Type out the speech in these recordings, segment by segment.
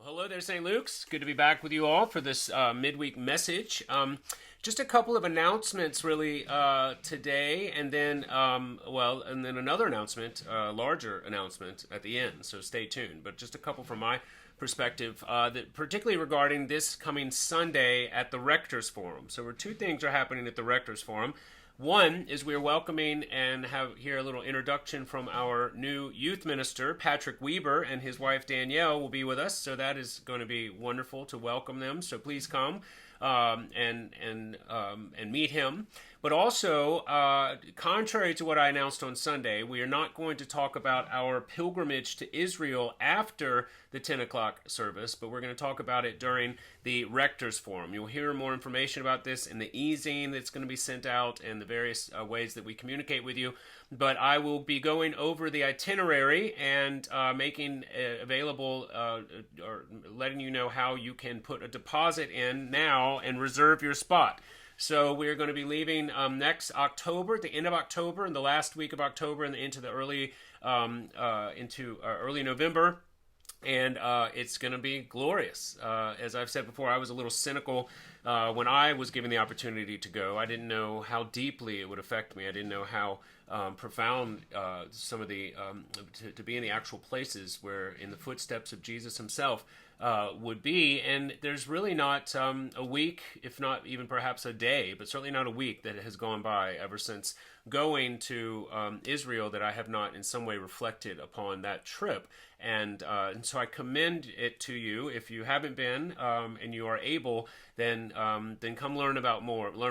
Hello there, St. Luke's. Good to be back with you all for this midweek message. Just a couple of announcements, really, today, and then, and then another announcement, larger announcement at the end. So stay tuned. But just a couple from my perspective, that particularly regarding this coming Sunday at the Rectors Forum. So, two things are happening at the Rectors Forum. One is we're welcoming and have here a little introduction from our new youth minister, Patrick Weber, and his wife Danielle will be with us. So that is going to be wonderful to welcome them. So please come and meet him. But also, contrary to what I announced on Sunday, we are not going to talk about our pilgrimage to Israel after the 10 o'clock service, but we're going to talk about it during the Rectors Forum. You'll hear more information about this in the e-zine that's going to be sent out and the various ways that we communicate with you. But I will be going over the itinerary and making available or letting you know how you can put a deposit in now and reserve your spot. So we're going to be leaving next October, at the end of October, and the last week of October, and into the early November. And it's going to be glorious. As I've said before, I was a little cynical when I was given the opportunity to go. I didn't know how deeply it would affect me. I didn't know how profound some of the to be in the actual places where in the footsteps of Jesus himself would be. And there's really not a week, if not even perhaps a day, but certainly not a week that has gone by ever since going to Israel that I have not in some way reflected upon that trip. And so I commend it to you. If you haven't been and you are able, then come learn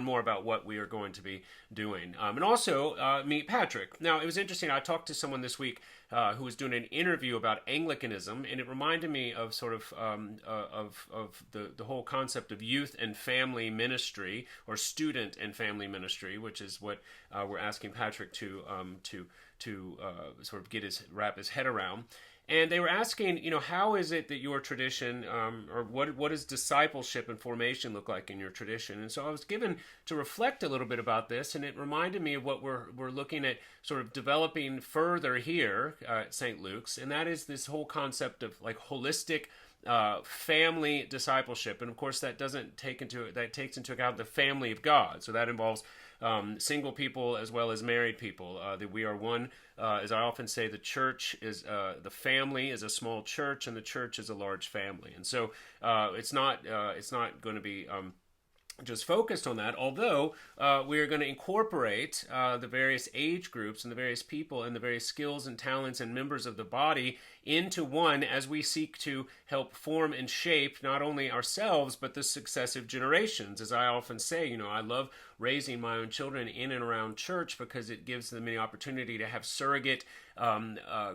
more about what we are going to be doing. And also meet Patrick. Now, it was interesting. I talked to someone this week who was doing an interview about Anglicanism, and it reminded me of sort of the whole concept of youth and family ministry, or student and family ministry, which is what we're asking Patrick to sort of wrap his head around. And they were asking, how is it that your tradition, or what does discipleship and formation look like in your tradition? And so I was given to reflect a little bit about this, and it reminded me of what we're looking at sort of developing further here at St. Luke's, and that is this whole concept of like holistic family discipleship. And of course that takes into account the family of God. So that involves single people as well as married people. That we are one. As I often say, the church is the family is a small church, and the church is a large family. And so it's not going to be just focused on that, although we are going to incorporate the various age groups and the various people and the various skills and talents and members of the body into one as we seek to help form and shape not only ourselves but the successive generations. As I often say, I love raising my own children in and around church because it gives them the opportunity to have surrogate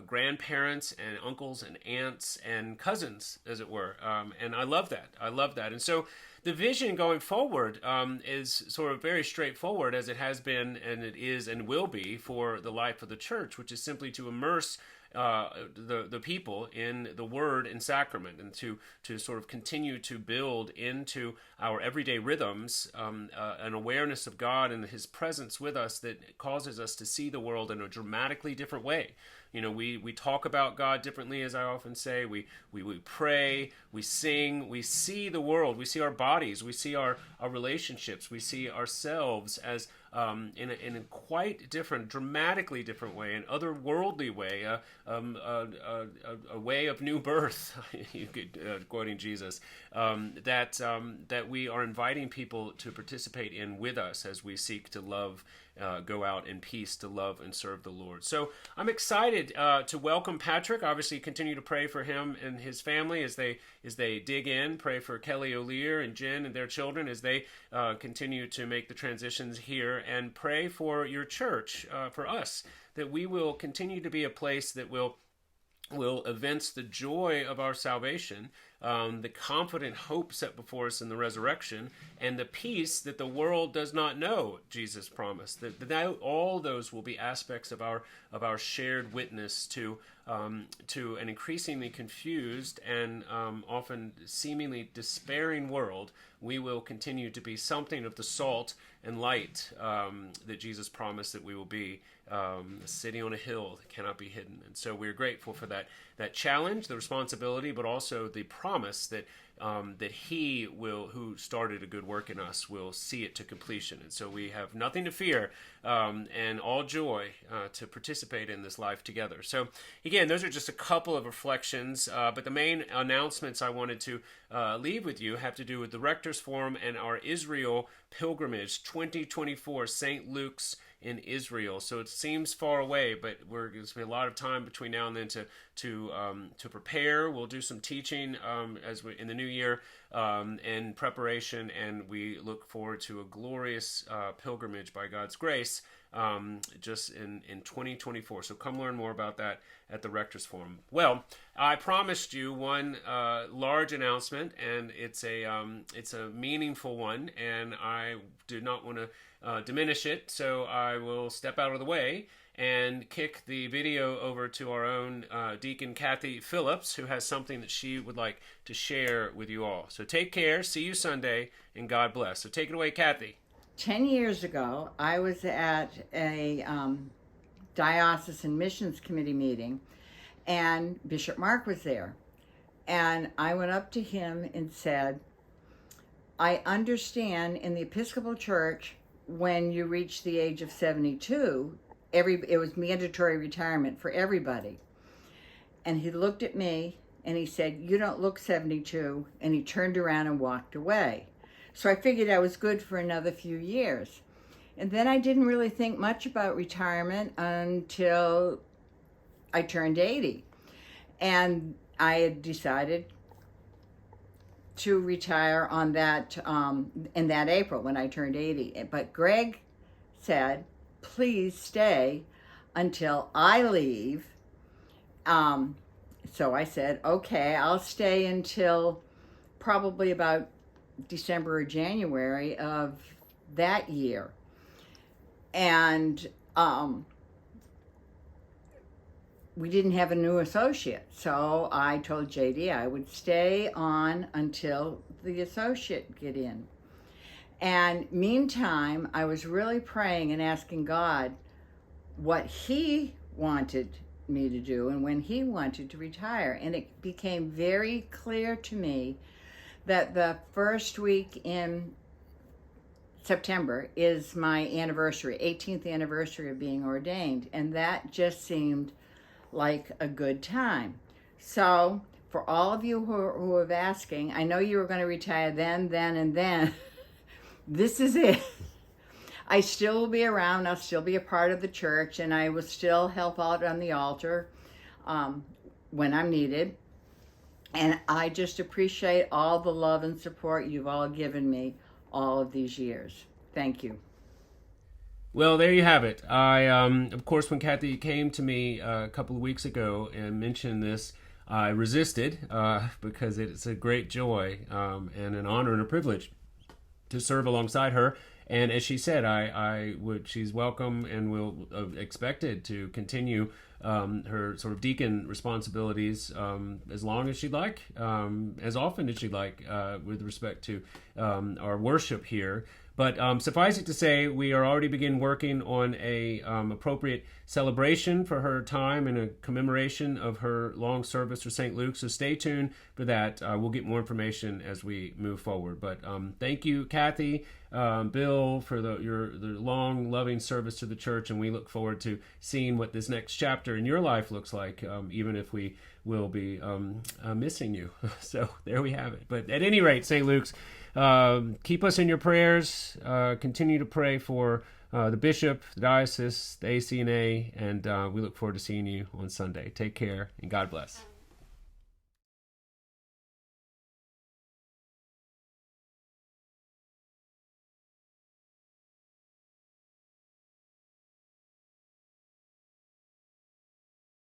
grandparents and uncles and aunts and cousins, as it were. And I love that. And so the vision going forward is sort of very straightforward, as it has been and it is and will be for the life of the church, which is simply to immerse the people in the word and sacrament, and to sort of continue to build into our everyday rhythms an awareness of God and his presence with us that causes us to see the world in a dramatically different way. We talk about God differently, as I often say. We pray, we sing, we see the world, we see our bodies, we see our relationships, we see ourselves as in a quite different, dramatically different way, an otherworldly way, a way of new birth, quoting Jesus, that we are inviting people to participate in with us as we seek to love, go out in peace to love and serve the Lord. So I'm excited to welcome Patrick. Obviously, continue to pray for him and his family as they dig in. Pray for Kelly O'Lear and Jen and their children as they continue to make the transitions here, and pray for your church, for us, that we will continue to be a place that will evince the joy of our salvation, the confident hope set before us in the resurrection, and the peace that the world does not know, Jesus promised. That all those will be aspects of our shared witness to an increasingly confused and often seemingly despairing world. We will continue to be something of the salt and light that Jesus promised that we will be, a city on a hill that cannot be hidden. And so we're grateful for that challenge, the responsibility, but also the promise promise that that he will, who started a good work in us, will see it to completion. And so we have nothing to fear and all joy to participate in this life together. So again, those are just a couple of reflections, but the main announcements I wanted to leave with you have to do with the Rector's Forum and our Israel Pilgrimage 2024, St. Luke's in Israel. So it seems far away, but there's going to be a lot of time between now and then to prepare. We'll do some teaching in the new year and preparation, and we look forward to a glorious pilgrimage by God's grace just in 2024. So come learn more about that at the Rector's Forum. Well, I promised you one large announcement, and it's a meaningful one, and I did not want to diminish it, so I will step out of the way and kick the video over to our own Deacon Kathy Phillips, who has something that she would like to share with you all. So take care, see you Sunday, and God bless. So take it away, Kathy. 10 years ago, I was at a Diocesan Missions Committee meeting, and Bishop Mark was there. And I went up to him and said, I understand in the Episcopal Church, when you reach the age of 72, it was mandatory retirement for everybody. And he looked at me and he said, you don't look 72, and he turned around and walked away. So I figured I was good for another few years. And then I didn't really think much about retirement until I turned 80. And I had decided to retire on that in that April when I turned 80. But Greg said, please stay until I leave. So I said, okay, I'll stay until probably about December or January of that year. And we didn't have a new associate, so I told JD I would stay on until the associate get in. And meantime, I was really praying and asking God what he wanted me to do and when he wanted to retire. And it became very clear to me that the first week in September is my anniversary, 18th anniversary of being ordained. And that just seemed like a good time. So for all of you who are asking, I know you were going to retire then, and then. This is it. I still will be around. I'll still be a part of the church, and I will still help out on the altar when I'm needed. And I just appreciate all the love and support you've all given me all of these years. Thank you. Well, there you have it. Of course, when Kathy came to me a couple of weeks ago and mentioned this, I resisted because it's a great joy and an honor and a privilege to serve alongside her. And as she said, she's welcome and will expected to continue her sort of deacon responsibilities as long as she'd like, as often as she'd like, with respect to our worship here. But suffice it to say, we are already begin working on a appropriate celebration for her time and a commemoration of her long service for St. Luke. So stay tuned for that. We'll get more information as we move forward. But thank you, Kathy, Bill, for your long, loving service to the church. And we look forward to seeing what this next chapter in your life looks like, even if we will be missing you. So there we have it. But at any rate, St. Luke's, keep us in your prayers. Continue to pray for the bishop, the diocese, the ACNA, and we look forward to seeing you on Sunday. Take care, and God bless.